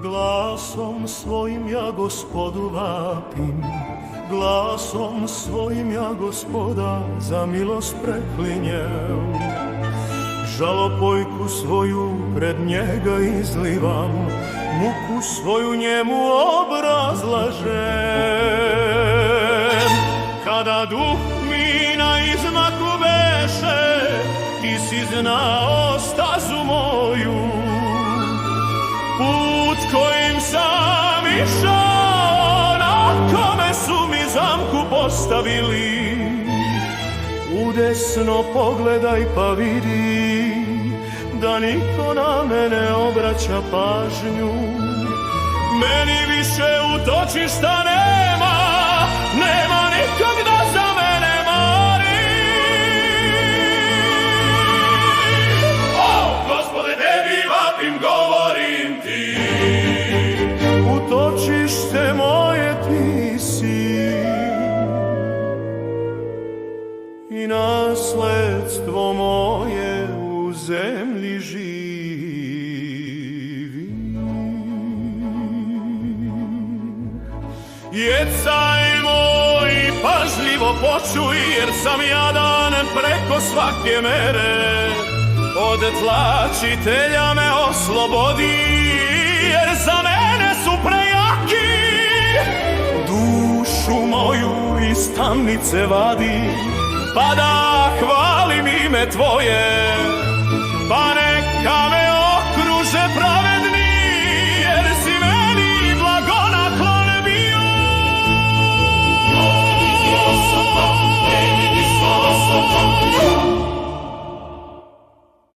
Glasom svojim ja Gospodu vapim, glasom svojim ja Gospoda za milost preklinjem. Žalopojku svoju pred njega izlivam, muku svoju njemu obrazlažem. Kada duh mi na izmaku beše, ti si znao stazu moju, put kojim sam išao, na kome su mi zamku postavili. Udesno pogledaj pa vidi, da niko na mene obraća pažnju. Meni više utočišta nema, nema nikog da za mene mari. O, Gospode, tebi vapim, govorim ti, utočište moje ti si i nasledstvo moje u zemlji živi. Jecaj moj, pažljivo počuj, jer sam jadan preko svake mere. Od tlačitelja me oslobodi, jer za mene su prejaki. Dušu moju iz tamnice vadi, pa da hvalim ime tvoje.